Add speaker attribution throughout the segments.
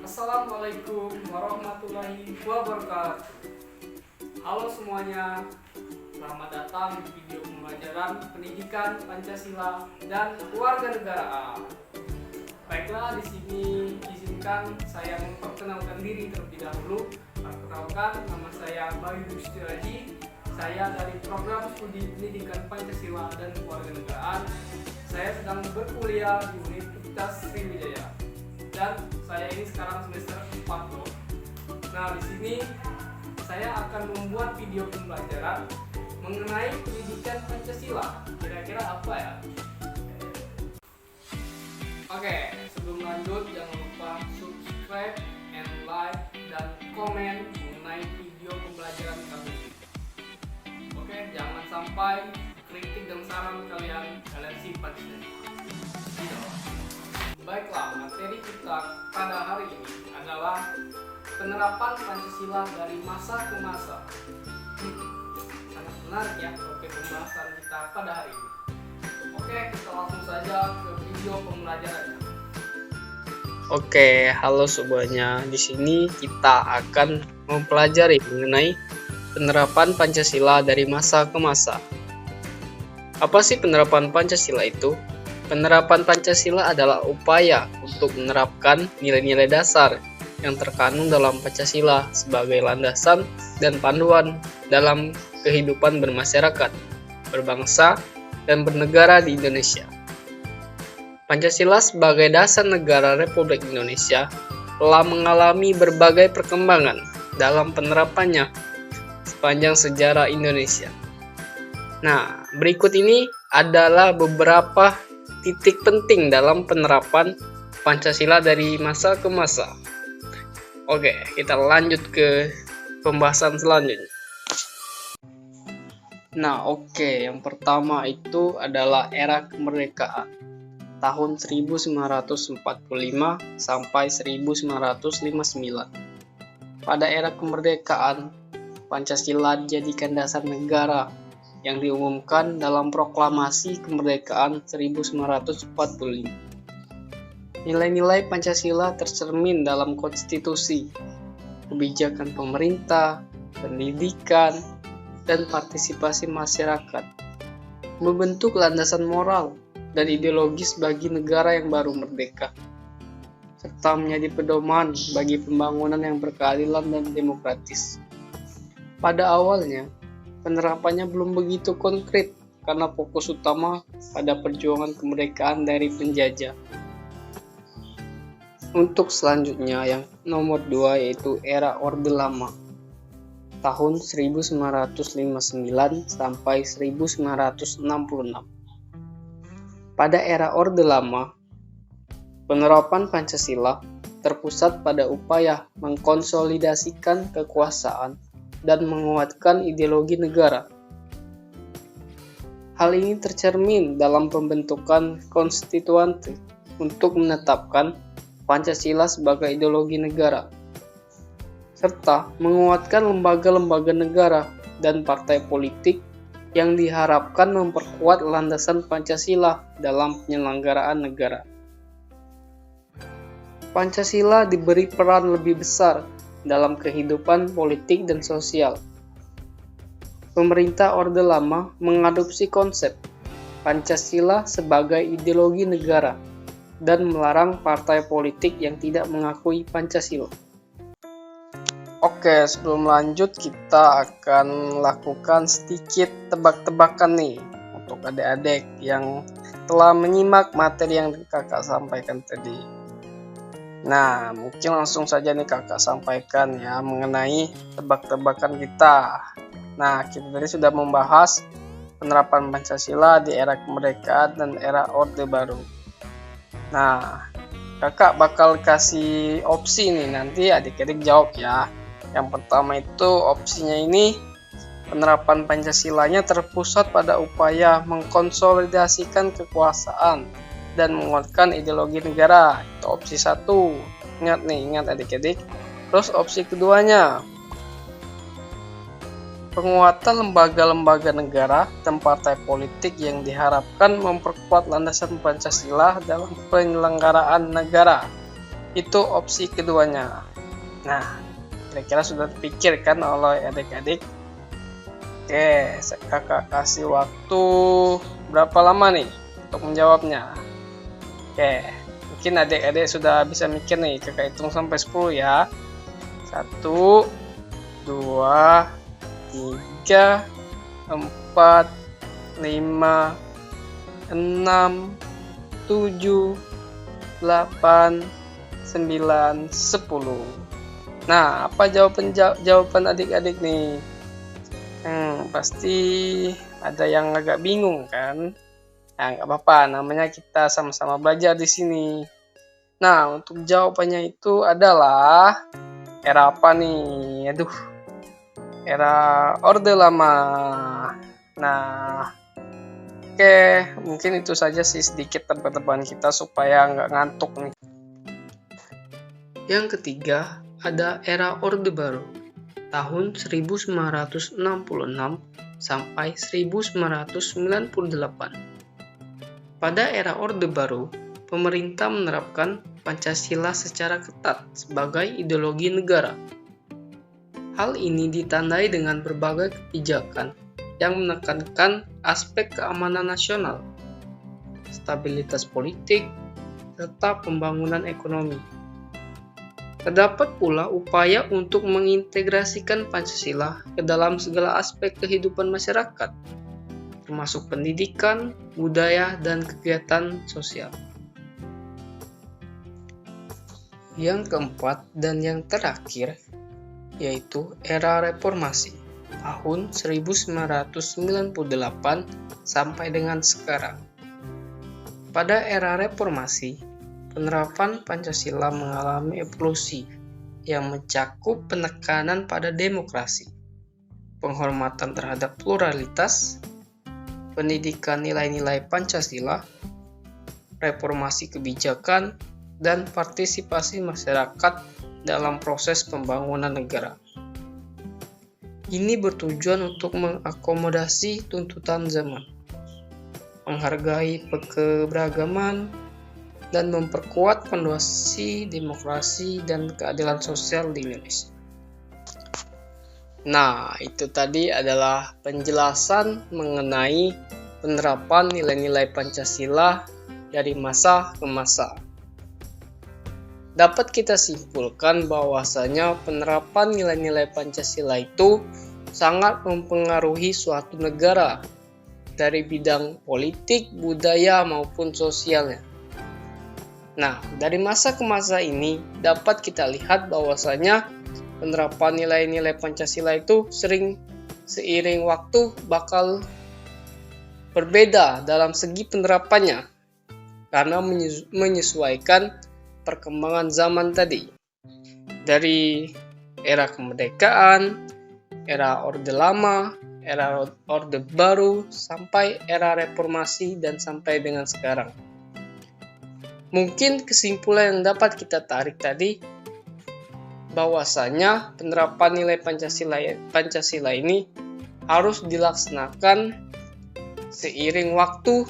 Speaker 1: Assalamualaikum warahmatullahi wabarakatuh. Halo semuanya, selamat datang di video pembelajaran pendidikan Pancasila dan Kewarganegaraan. Baiklah, di sini izinkan saya memperkenalkan diri terlebih dahulu. Perkenalkan, nama saya Bayu Dustiraji. Saya dari Program Studi Pendidikan Pancasila dan Kewarganegaraan. Saya sedang berkuliah di Universitas Sriwijaya. Dan saya ini sekarang semester 4 loh. Nah, di sini saya akan membuat video pembelajaran mengenai pendidikan Pancasila. Kira-kira apa ya? Oke, sebelum lanjut jangan lupa subscribe and like dan komen mengenai video pembelajaran kami ini. Oke, jangan sampai kritik dan saran kalian simpan sendiri. Baiklah, materi kita pada hari ini adalah penerapan Pancasila dari masa ke masa. Sangat menarik ya topik pembahasan kita pada hari ini. Oke, kita langsung saja ke video pembelajarannya.
Speaker 2: Oke, halo semuanya. Di sini kita akan mempelajari mengenai penerapan Pancasila dari masa ke masa. Apa sih penerapan Pancasila itu? Penerapan Pancasila adalah upaya untuk menerapkan nilai-nilai dasar yang terkandung dalam Pancasila sebagai landasan dan panduan dalam kehidupan bermasyarakat, berbangsa, dan bernegara di Indonesia. Pancasila sebagai dasar negara Republik Indonesia telah mengalami berbagai perkembangan dalam penerapannya sepanjang sejarah Indonesia. Nah, berikut ini adalah beberapa titik penting dalam penerapan Pancasila dari masa ke masa. Oke, kita lanjut ke pembahasan selanjutnya. Nah, yang pertama itu adalah era kemerdekaan tahun 1945 sampai 1959. Pada era kemerdekaan, Pancasila dijadikan dasar negara yang diumumkan dalam Proklamasi Kemerdekaan 1945. Nilai-nilai Pancasila tercermin dalam konstitusi, kebijakan pemerintah, pendidikan, dan partisipasi masyarakat, membentuk landasan moral dan ideologis bagi negara yang baru merdeka, serta menjadi pedoman bagi pembangunan yang berkeadilan dan demokratis. Pada awalnya, penerapannya belum begitu konkret karena fokus utama pada perjuangan kemerdekaan dari penjajah. Untuk selanjutnya yang nomor 2 yaitu era Orde Lama tahun 1959 sampai 1966. Pada era Orde Lama, penerapan Pancasila terpusat pada upaya mengkonsolidasikan kekuasaan dan menguatkan ideologi negara. Hal ini tercermin dalam pembentukan konstituante untuk menetapkan Pancasila sebagai ideologi negara, serta menguatkan lembaga-lembaga negara dan partai politik yang diharapkan memperkuat landasan Pancasila dalam penyelenggaraan negara. Pancasila diberi peran lebih besar dalam kehidupan politik dan sosial. Pemerintah Orde Lama mengadopsi konsep Pancasila sebagai ideologi negara dan melarang partai politik yang tidak mengakui Pancasila. Oke, sebelum lanjut kita akan lakukan sedikit tebak-tebakan nih untuk adik-adik yang telah menyimak materi yang kakak sampaikan tadi. Nah, mungkin langsung saja nih kakak sampaikan ya mengenai tebak-tebakan kita. Nah, kita tadi sudah membahas penerapan Pancasila di era kemerdekaan dan era Orde Baru. Nah, kakak bakal kasih opsi nih, nanti adik-adik jawab ya. Yang pertama itu opsinya ini, penerapan Pancasilanya terpusat pada upaya mengkonsolidasikan kekuasaan dan menguatkan ideologi negara. Itu opsi 1. Ingat adik-adik. Terus opsi keduanya, penguatan lembaga-lembaga negara dan partai politik yang diharapkan memperkuat landasan Pancasila dalam penyelenggaraan negara. Itu opsi keduanya. Nah, kira-kira sudah terpikirkan oleh adik-adik? Oke, kakak kasih waktu berapa lama nih untuk menjawabnya? Oke, mungkin adik-adik sudah bisa mikir nih, kakak hitung sampai 10 ya. 1, 2, 3, 4, 5, 6, 7, 8, 9, 10. Nah, apa jawaban adik-adik nih? Pasti ada yang agak bingung kan? Nah, nggak apa-apa, namanya kita sama-sama belajar di sini. Nah, untuk jawabannya itu adalah era apa nih? Aduh, era Orde Lama. Nah, oke, mungkin itu saja sih sedikit tebak-tebakan kita supaya nggak ngantuk nih. Yang ketiga, ada era Orde Baru, tahun 1966 sampai 1998. Pada era Orde Baru, pemerintah menerapkan Pancasila secara ketat sebagai ideologi negara. Hal ini ditandai dengan berbagai kebijakan yang menekankan aspek keamanan nasional, stabilitas politik, serta pembangunan ekonomi. Terdapat pula upaya untuk mengintegrasikan Pancasila ke dalam segala aspek kehidupan masyarakat, termasuk pendidikan, budaya, dan kegiatan sosial. Yang keempat dan yang terakhir yaitu era reformasi, tahun 1998 sampai dengan sekarang. Pada era reformasi, penerapan Pancasila mengalami evolusi yang mencakup penekanan pada demokrasi, penghormatan terhadap pluralitas, pendidikan nilai-nilai Pancasila, reformasi kebijakan, dan partisipasi masyarakat dalam proses pembangunan negara. Ini bertujuan untuk mengakomodasi tuntutan zaman, menghargai keberagaman, dan memperkuat fondasi demokrasi dan keadilan sosial di Indonesia. Nah, itu tadi adalah penjelasan mengenai penerapan nilai-nilai Pancasila dari masa ke masa. Dapat kita simpulkan bahwasanya penerapan nilai-nilai Pancasila itu sangat mempengaruhi suatu negara dari bidang politik, budaya, maupun sosialnya. Nah, dari masa ke masa ini dapat kita lihat bahwasanya penerapan nilai-nilai Pancasila itu seiring waktu bakal berbeda dalam segi penerapannya karena menyesuaikan perkembangan zaman tadi. Dari era kemerdekaan, era Orde Lama, era Orde Baru, sampai era reformasi dan sampai dengan sekarang. Mungkin kesimpulan yang dapat kita tarik tadi bahwasanya penerapan nilai Pancasila ini harus dilaksanakan seiring waktu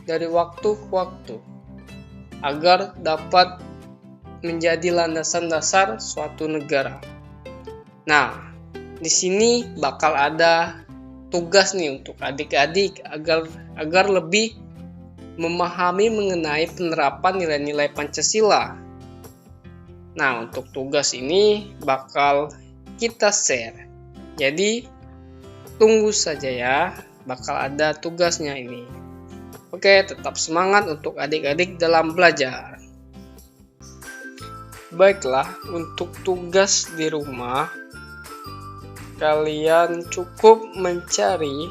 Speaker 2: dari waktu ke waktu agar dapat menjadi landasan dasar suatu negara. Nah, di sini bakal ada tugas nih untuk adik-adik agar lebih memahami mengenai penerapan nilai-nilai Pancasila. Nah, untuk tugas ini bakal kita share. Jadi, tunggu saja ya, bakal ada tugasnya ini. Oke, tetap semangat untuk adik-adik dalam belajar. Baiklah, untuk tugas di rumah, kalian cukup mencari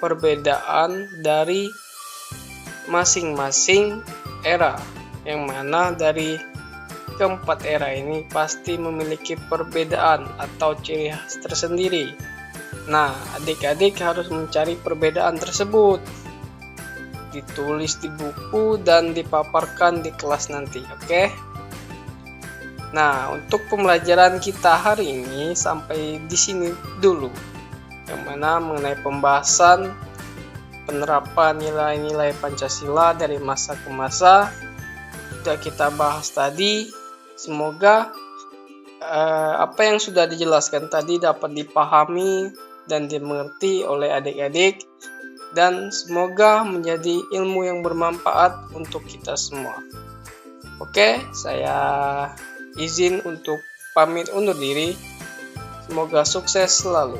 Speaker 2: perbedaan dari masing-masing era, yang mana dari keempat era ini pasti memiliki perbedaan atau ciri khas tersendiri. Nah, adik-adik harus mencari perbedaan tersebut, ditulis di buku dan dipaparkan di kelas nanti, oke? Nah, untuk pembelajaran kita hari ini sampai di sini dulu, yang mana mengenai pembahasan penerapan nilai-nilai Pancasila dari masa ke masa sudah kita bahas tadi. Semoga apa yang sudah dijelaskan tadi dapat dipahami dan dimengerti oleh adik-adik, dan semoga menjadi ilmu yang bermanfaat untuk kita semua. Oke, saya izin untuk pamit undur diri. Semoga sukses selalu.